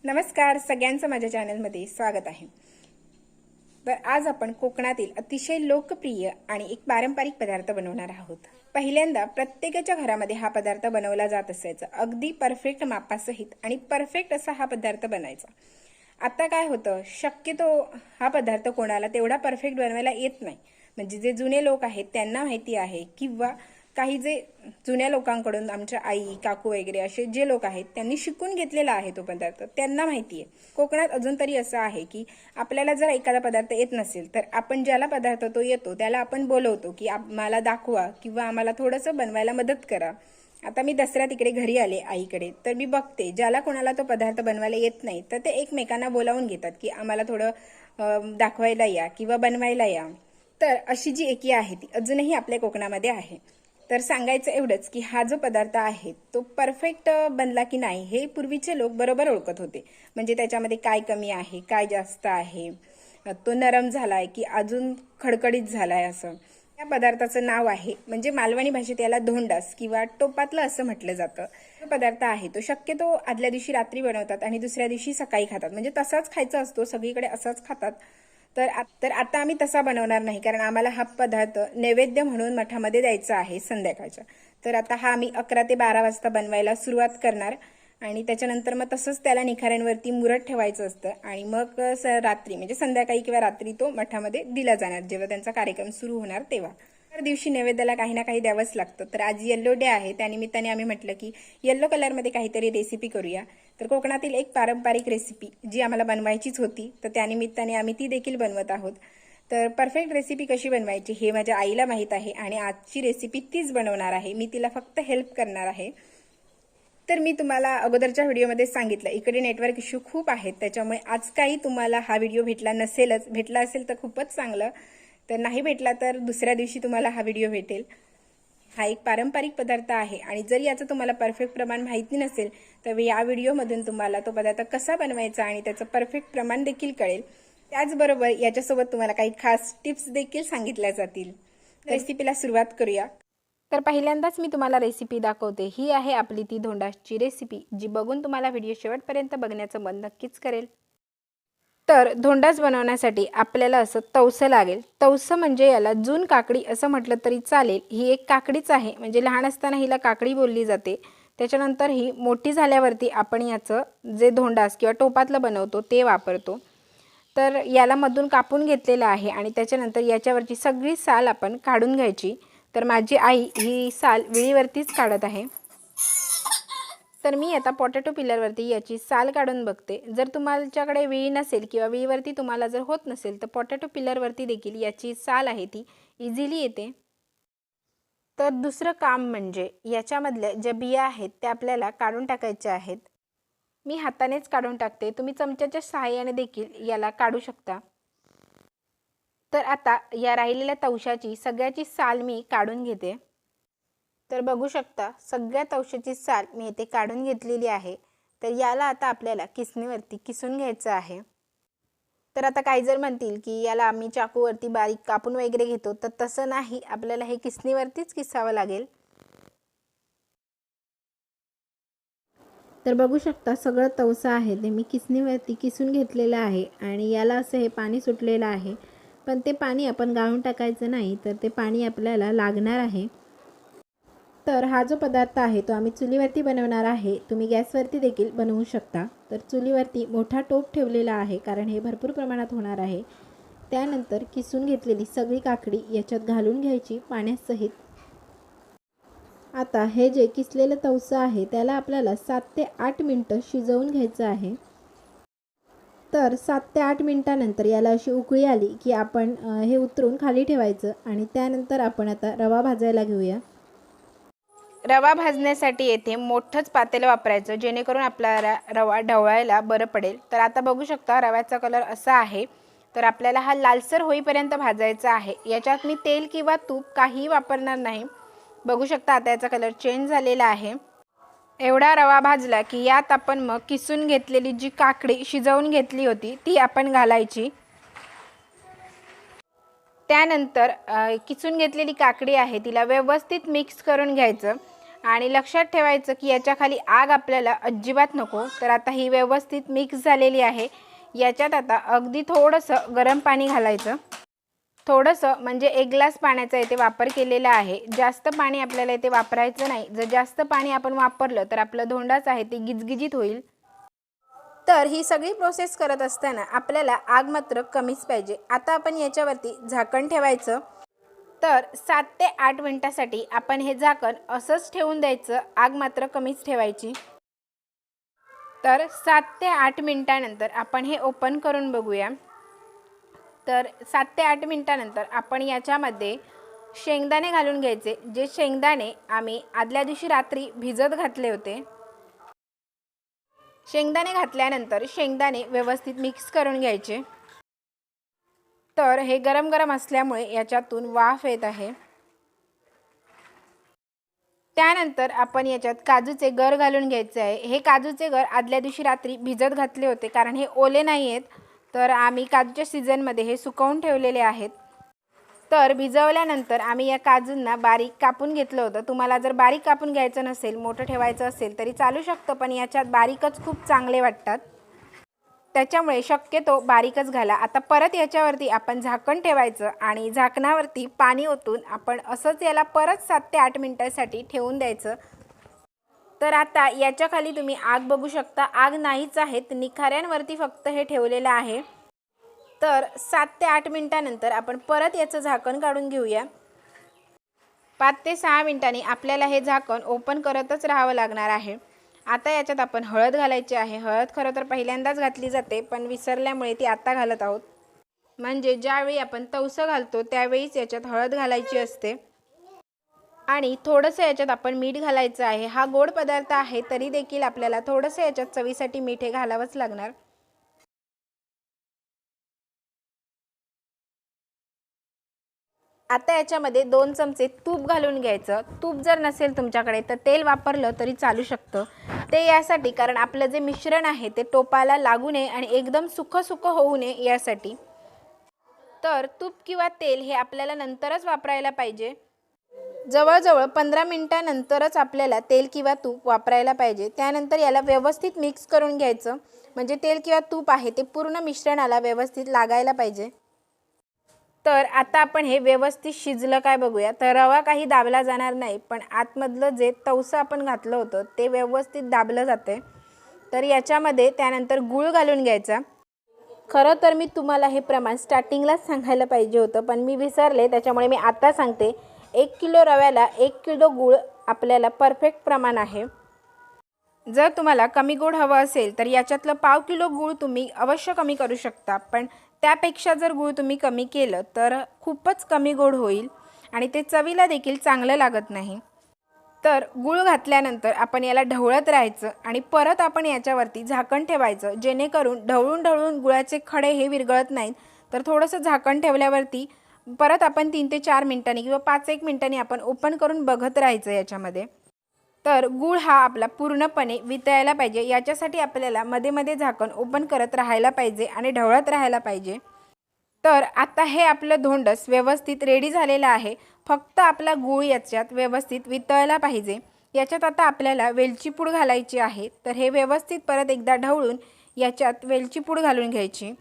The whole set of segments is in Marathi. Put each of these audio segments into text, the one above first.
नमस्कार, सगळ्यांचं माझ्या चॅनलमध्ये स्वागत आहे। तर आज आपण कोकणातील अतिशय लोकप्रिय आणि एक पारंपरिक पदार्थ बनवणार आहोत। पहिल्यांदा प्रत्येकाच्या घरामध्ये हा पदार्थ बनवला जात असायचा, अगदी परफेक्ट मापासहित आणि परफेक्ट असा हा पदार्थ बनायचा। आता काय होतं, शक्यतो हा पदार्थ कोणाला तेवढा परफेक्ट बनवायला येत नाही। म्हणजे जे जुने लोक आहेत त्यांना माहिती आहे, किंवा काही जे जुन्या लोकांकडून आमच्या आई काकू वगैरे असे जे लोक आहेत त्यांनी शिकून घेतलेला आहे तो पदार्थ, त्यांना माहिती आहे। कोकणात अजून तरी असं आहे की आपल्याला जर एखादा पदार्थ येत नसेल तर आपण ज्याला पदार्थ तो येतो त्याला आपण बोलवतो की आम्हाला दाखवा किंवा आम्हाला थोडंसं बनवायला मदत करा। आता मी दसरा तिकडे घरी आले आईकडे, तर मी बघते ज्याला कोणाला तो पदार्थ बनवायला येत नाही तर ते एकमेकांना बोलावून घेतात की आम्हाला थोडं दाखवायला या किंवा बनवायला या। तर अशी जी एकी आहे ती अजूनही आपल्या कोकणामध्ये आहे। तर सांगायचं एवढंच की हा जो पदार्थ आहे तो परफेक्ट बनला की नाही हे पूर्वीचे लोक बरोबर ओळखत होते। म्हणजे त्याच्यामध्ये काय कमी आहे, काय जास्त आहे, तो नरम झालाय की अजून खडखडीत झालाय असं। या पदार्थाचं नाव आहे, म्हणजे मालवणी भाषेत याला धोंडास किंवा टोपातलं असं म्हटलं जातं। जो पदार्थ आहे तो शक्यतो आदल्या दिवशी रात्री बनवतात आणि दुसऱ्या दिवशी सकाळी खातात, म्हणजे तसाच खायचा असतो, सगळीकडे असाच खातात। तर आता आम्ही तसा बनवणार नाही, कारण आम्हाला हा पदार्थ नैवेद्य म्हणून मठामध्ये द्यायचा आहे संध्याकाळचा। तर आता हा आम्ही 11 ते 12 वाजता बनवायला सुरुवात करणार आणि त्याच्यानंतर मग तसंच त्याला निखाऱ्यांवरती मुरत ठेवायचं असतं आणि मग रात्री म्हणजे संध्याकाळी किंवा रात्री तो मठामध्ये दिला जाणार, जेव्हा त्यांचा कार्यक्रम सुरू होणार तेव्हा। दर दिवशी नैवेद्याला काही ना काही द्यावंच लागतं। तर आज येल्लो डे आहे, त्यानिमित्ताने आम्ही म्हटलं की येल्लो कलरमध्ये काहीतरी रेसिपी करूया। तर कोकणातील एक पारंपरिक रेसिपी जी आम्हाला बनवायचीच होती, तर त्यानिमित्ताने आम्ही ती देखील बनवत आहोत। तर परफेक्ट रेसिपी कशी बनवायची हे माझ्या आईला माहीत आहे आणि आजची रेसिपी तीच बनवणार आहे, मी तिला फक्त हेल्प करणार आहे। तर मी तुम्हाला अगोदरच्या व्हिडिओमध्ये सांगितलं, इकडे नेटवर्क इश्यू खूप आहेत, त्याच्यामुळे आज काही तुम्हाला हा व्हिडिओ भेटला नसेलच। भेटला असेल तर खूपच चांगलं, तर नाही भेटला तर दुसऱ्या दिवशी तुम्हाला हा व्हिडिओ भेटेल। हा एक पारंपरिक पदार्थ आहे आणि जर याचं तुम्हाला परफेक्ट प्रमाण माहिती नसेल तर या व्हिडिओमधून तुम्हाला तो पदार्थ कसा बनवायचा आणि त्याचं परफेक्ट प्रमाण देखील कळेल। त्याचबरोबर याच्यासोबत तुम्हाला काही खास टिप्स देखील सांगितल्या जातील। रेसिपीला सुरुवात करूया। तर पहिल्यांदाच मी तुम्हाला रेसिपी दाखवते। ही आहे आपली ती धोंडाची रेसिपी, जी बघून तुम्हाला व्हिडिओ शेवटपर्यंत बघण्याचं मन नक्कीच करेल। तर धोंडाच बनवण्यासाठी आपल्याला असं तवसं लागेल। तवसं म्हणजे याला जून काकडी असं म्हटलं तरी चालेल। ही एक काकडीच आहे, म्हणजे लहान असताना हिला काकडी बोलली जाते। त्याच्यानंतर ही मोठी झाल्यावरती आपण याचं जे धोंडास किंवा टोपातलं बनवतो ते वापरतो। तर याला मधून कापून घेतलेलं आहे आणि त्याच्यानंतर याच्यावरची सगळी साल आपण काढून घ्यायची। तर माझी आई ही साल विळीवरतीच काढत आहे। तर मी आता पोटॅटो पिलरवरती याची साल काढून बघते। जर तुमच्याकडे विळी नसेल किंवा विळीवरती तुम्हाला जर होत नसेल तर पोटॅटो पिलरवरती देखील याची साल आहे ती इझिली येते। तर दुसरं काम म्हणजे याच्यामधल्या ज्या बिया आहेत त्या आपल्याला काढून टाकायच्या आहेत। मी हातानेच काढून टाकते, तुम्ही चमच्याच्या सहाय्याने देखील याला काढू शकता। तर आता या राहिलेल्या तवशाची सगळ्याची साल मी काढून घेते। तर बघू शकता सगळ्या तवशाची साल मी इथे काढून घेतलेली आहे। तर याला आता आपल्याला किसणीवरती किसून घ्यायचं आहे। तर आता काही जर म्हणतील की याला आम्ही चाकूवरती बारीक कापून वगैरे घेतो, तर तसं नाही, आपल्याला हे किसणीवरतीच किसावं लागेल। तर बघू शकता सगळं तवसा आहे ते मी किसणीवरती किसून घेतलेलं आहे आणि याला असं हे पाणी सुटलेलं आहे, पण ते पाणी आपण गाळून टाकायचं नाही, तर ते पाणी आपल्याला लागणार आहे। तर हा जो पदार्थ आहे तो आम्ही चुलीवरती बनवणार आहे। तुम्ही गॅसवरती देखील बनवू शकता। तर चुलीवरती मोठा टोप ठेवलेला आहे, कारण हे भरपूर प्रमाणात होणार आहे। त्यानंतर किसून घेतलेली सगळी काकडी याच्यात घालून घ्यायची पाण्यासहित। आता हे जे किसलेलं तवसं आहे त्याला आपल्याला 7 ते 8 मिनिटं शिजवून घ्यायचं आहे। तर 7 ते 8 मिनिटानंतर याला अशी उकळी आली की आपण हे उतरून खाली ठेवायचं आणि त्यानंतर आपण आता रवा भाजायला घेऊया। रवा भाजण्यासाठी येथे मोठंच पातेलं वापरायचं, जेणेकरून आपल्याला रवा ढवळायला बरं पडेल। तर आता बघू शकता रव्याचा कलर असा आहे। तर आपल्याला हा लालसर होईपर्यंत भाजायचा आहे। याच्यात मी तेल किंवा तूप काही वापरणार नाही। बघू शकता आता याचा कलर चेंज झालेला आहे। एवढा रवा भाजला की यात आपण मग किसून घेतलेली जी काकडी शिजवून घेतली होती ती आपण घालायची। त्यानंतर किसून घेतलेली काकडी आहे तिला व्यवस्थित मिक्स करून घ्यायचं आणि लक्षात ठेवायचं की याच्या खाली आग आपल्याला अजिबात नको। तर आता ही व्यवस्थित मिक्स झालेली आहे। याच्यात आता अगदी थोडंसं गरम पाणी घालायचं, थोडंसं म्हणजे 1 ग्लास पाण्याचा इथे वापर केलेला आहे। जास्त पाणी आपल्याला इथे वापरायचं नाही। जर जास्त पाणी आपण वापरलं तर आपलं धोंडाच आहे ते गिजगिजीत होईल। तर ही सगळी प्रोसेस करत असताना आपल्याला आग मात्र कमीच पाहिजे। आता आपण याच्यावरती झाकण ठेवायचं। तर 7 ते 8 मिनिटासाठी आपण हे झाकण असंच ठेवून द्यायचं, आग मात्र कमीच ठेवायची। तर 7 ते 8 मिनिटानंतर आपण हे ओपन करून बघूया। तर 7 ते 8 मिनिटानंतर आपण याच्यामध्ये शेंगदाणे घालून घ्यायचे, जे शेंगदाणे आम्ही आदल्या दिवशी रात्री भिजत घातले होते। शेंगदाणे घातल्यानंतर शेंगदाणे व्यवस्थित मिक्स करून घ्यायचे। तर हे गरम गरम असल्यामुळे याच्यातून वाफ येत आहे। त्यानंतर आपण याच्यात काजूचे गर घालून घ्यायचे आहे। हे काजूचे गर आदल्या दिवशी रात्री भिजत घातले होते, कारण हे ओले नाही आहेत। तर आम्ही काजूच्या सीझनमध्ये हे सुकवून ठेवलेले आहेत। तर भिजवल्यानंतर आम्ही या काजूंना बारीक कापून घेतलं होतं। तुम्हाला जर बारीक कापून घ्यायचं नसेल, मोठं ठेवायचं असेल तरी चालू शकतं, पण याच्यात बारीकच खूप चांगले वाटतात, त्याच्यामुळे शक्यतो बारीकच घाला। आता परत याच्यावरती आपण झाकण ठेवायचं आणि झाकणावरती पाणी ओतून आपण असंच याला परत 7 ते 8 मिनिटांसाठी ठेवून द्यायचं। तर आता याच्या खाली तुम्ही आग बघू शकता, आग नाहीच आहे, निखाऱ्यांवरती फक्त हे ठेवलेलं आहे। तर 7 ते 8 मिनिटानंतर आपण परत याचं झाकण काढून घेऊया। 5 ते 6 मिनिटांनी आपल्याला हे झाकण ओपन करतच राहावं लागणार आहे। आता याच्यात आपण हळद घालायची आहे। हळद खरं तर पहिल्यांदाच घातली जाते, पण विसरल्यामुळे ती आता घालत आहोत। म्हणजे ज्यावेळी आपण तवसं घालतो त्यावेळीच याच्यात हळद घालायची असते। आणि थोडंसं याच्यात आपण मीठ घालायचं आहे। हा गोड पदार्थ आहे तरी देखील आपल्याला थोडंसं याच्यात चवीसाठी मीठ हे घालावंच लागणार। आता याच्यामध्ये 2 चमचे तूप घालून घ्यायचं। तूप जर नसेल तुमच्याकडे तर तेल वापरलं तरी चालू शकतं। ते यासाठी कारण आपलं जे मिश्रण आहे ते टोपाला लागू नये आणि एकदम सुकं सुकं होऊ नये यासाठी। तर तूप किंवा तेल हे आपल्याला नंतरच वापरायला पाहिजे। जवळजवळ 15 मिनिटांनंतरच आपल्याला तेल किंवा तूप वापरायला पाहिजे। त्यानंतर याला व्यवस्थित मिक्स करून घ्यायचं, म्हणजे तेल किंवा तूप आहे ते पूर्ण मिश्रणाला व्यवस्थित लागायला पाहिजे। तर आता आपण हे व्यवस्थित शिजलं काय बघूया। तर रवा काही दाबला जाणार नाही, पण आतमधलं जे तवसं आपण घातलं होतं ते व्यवस्थित दाबलं जाते। तर याच्यामध्ये त्यानंतर गूळ घालून घ्यायचा। खरं तर मी तुम्हाला हे प्रमाण स्टार्टिंगलाच सांगायला पाहिजे होतं, पण मी विसरले, त्याच्यामुळे मी आता सांगते। 1 किलो रव्याला 1 किलो गूळ आपल्याला परफेक्ट प्रमाण आहे। जर तुम्हाला कमी गोड हवं असेल तर याच्यातलं पाव किलो गूळ तुम्ही अवश्य कमी करू शकता, पण त्यापेक्षा जर गूळ तुम्ही कमी केलं तर खूपच कमी गोड होईल आणि ते चवीला देखील चांगलं लागत नाही। तर गूळ घातल्यानंतर आपण याला ढवळत राहायचं आणि परत आपण याच्यावरती झाकण ठेवायचं, जेणेकरून ढवळून ढवळून गुळाचे खडे हे विरघळत नाहीत। तर थोडंसं झाकण ठेवल्यावरती परत आपण 3 ते 4 मिनिटांनी किंवा 5-1 मिनिटांनी आपण ओपन करून बघत राहायचं याच्यामध्ये। तर गूळ हा आपला पूर्णपणे वितळायला पाहिजे, याच्यासाठी आपल्याला मध्ये मध्ये झाकण ओपन करत राहायला पाहिजे आणि ढवळत राहायला पाहिजे। तर आता हे आपलं धोंडस व्यवस्थित रेडी झालेलं आहे। फक्त आपला गूळ याच्यात व्यवस्थित वितळला पाहिजे। याच्यात आता आपल्याला वेलची पूड घालायची आहे। तर हे व्यवस्थित परत एकदा ढवळून याच्यात वेलची पूड घालून घ्यायची।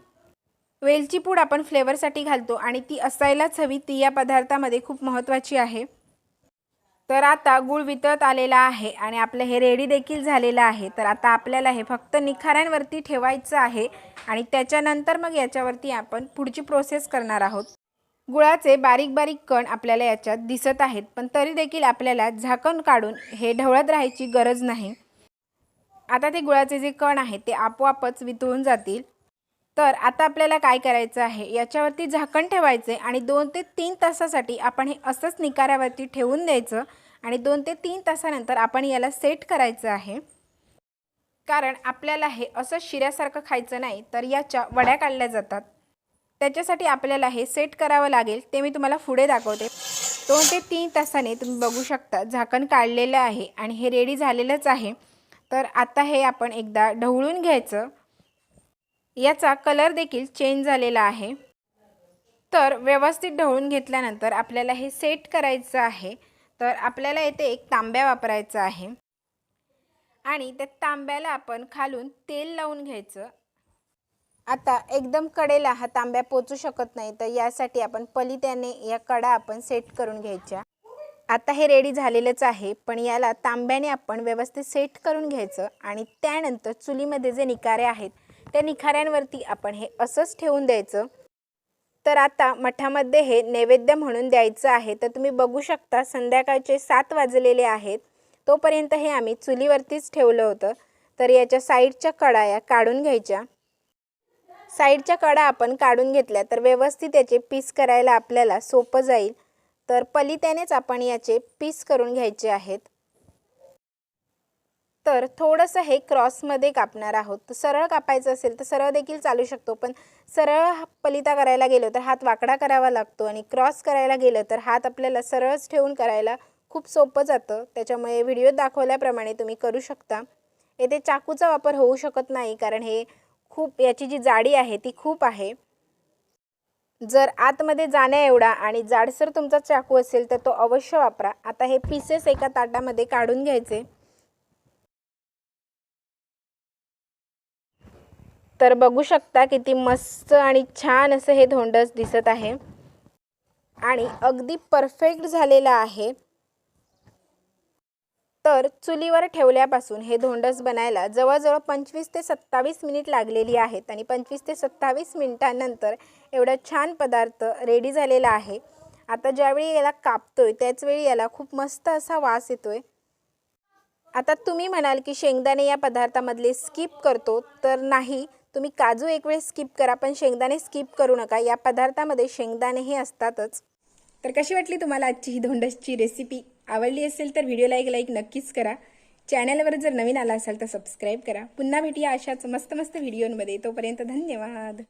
वेलची पूड आपण फ्लेवरसाठी घालतो आणि ती असायलाच हवी, ती या पदार्थामध्ये खूप महत्त्वाची आहे। तर आता गूळ वितळत आलेला आहे आणि आपलं हे रेडी देखील झालेलं आहे। तर आता आपल्याला हे फक्त निखाऱ्यांवरती ठेवायचं आहे आणि त्याच्यानंतर मग याच्यावरती आपण पुढची प्रोसेस करणार आहोत। गुळाचे बारीक बारीक कण आपल्याला याच्यात दिसत आहेत, पण तरी देखील आपल्याला झाकण काढून हे ढवळत राहायची गरज नाही। आता ते गुळाचे जे कण आहेत ते आपोआपच वितळून जातील। तर आता आपल्याला काय करायचं आहे, याच्यावरती झाकण ठेवायचे आणि 2 ते 3 तासासाठी आपण हे असंच निखाऱ्यावरती ठेवून द्यायचं आणि 2 ते 3 तासानंतर आपण याला सेट करायचं आहे। कारण आपल्याला हे असं शिऱ्यासारखं खायचं नाही, तर याच्या वड्या काढल्या जातात। त्याच्यासाठी आपल्याला हे सेट करावं लागेल, ते मी तुम्हाला पुढे दाखवते। 2 ते 3 तासाने तुम्ही बघू शकता झाकण काढलेलं आहे आणि हे रेडी झालेलंच आहे। तर आता हे आपण एकदा ढवळून घ्यायचं, याचा कलर देखील चेंज झालेला आहे। तर व्यवस्थित ढवळून घेतल्यानंतर आपल्याला हे सेट करायचं आहे। तर आपल्याला येथे एक तांब्या वापरायचा आहे आणि त्या तांब्याला आपण खालून तेल लावून घ्यायचं। आता एकदम कडेला हा तांब्या पोचू शकत नाही, तर यासाठी आपण पलित्याने या कडा आपण सेट करून घ्यायच्या। आता हे रेडी झालेलंच आहे, पण याला तांब्याने आपण व्यवस्थित सेट करून घ्यायचं आणि त्यानंतर चुलीमध्ये जे निकारे आहेत त्या निखाऱ्यांवरती आपण हे असंच ठेवून द्यायचं। तर आता मठामध्ये हे नैवेद्य म्हणून द्यायचं आहे। तर तुम्ही बघू शकता संध्याकाळचे 7 वाजलेले आहेत, तोपर्यंत हे आम्ही चुलीवरतीच ठेवलं होतं। तर याच्या साईडच्या कडा या काढून घ्यायच्या। साईडच्या कडा आपण काढून घेतल्या तर व्यवस्थित याचे पीस करायला आपल्याला सोपं जाईल। तर पलित्यानेच आपण याचे पीस करून घ्यायचे आहेत। तर थोडंसं हे क्रॉसमध्ये कापणार आहोत। तर सरळ कापायचं असेल तर सरळ देखील चालू शकतो, पण सरळ पलिता करायला गेलो तर हात वाकडा करावा लागतो आणि क्रॉस करायला गेलं तर हात आपल्याला सरळच ठेवून करायला खूप सोपं जातं। त्याच्यामुळे व्हिडिओ दाखवल्याप्रमाणे तुम्ही करू शकता। येथे चाकूचा वापर होऊ शकत नाही, कारण हे खूप याची जी जाडी आहे ती खूप आहे। जर आतमध्ये जाण्या एवढा आणि जाडसर तुमचा चाकू असेल तर तो अवश्य वापरा। आता हे पीसेस एका ताटामध्ये काढून घ्यायचे। तर बघू शकता किती मस्त आणि छान असं हे धोंडस दिसत आहे आणि अगदी परफेक्ट झालेला आहे। तर चुलीवर ठेवल्यापासून हे धोंडस बनायला जवळजवळ 25 ते 27 मिनिट लागलेली आहेत आणि 25 ते 27 मिनिटांनंतर एवढा छान पदार्थ रेडी झालेला आहे। आता ज्यावेळी याला कापतोय त्याच वेळी याला खूप मस्त असा वास येतोय। आता तुम्ही म्हणाल की शेंगदाणे या पदार्थामधले स्किप करतो, तर नाही, तुम्ही काजू एक वेळ स्किप करा, पण शेंगदाणे स्किप करू नका। या पदार्थामध्ये शेंगदाणे हे असतातच। तर कशी वाटली तुम्हाला आजची ही धोंडसची रेसिपी? आवडली असेल तर व्हिडिओला एक लाईक नक्कीच करा। चॅनलवर जर नवीन आला असाल तर सबस्क्राईब करा। पुन्हा भेटूया अशाच मस्त मस्त व्हिडिओंमध्ये। तोपर्यंत धन्यवाद।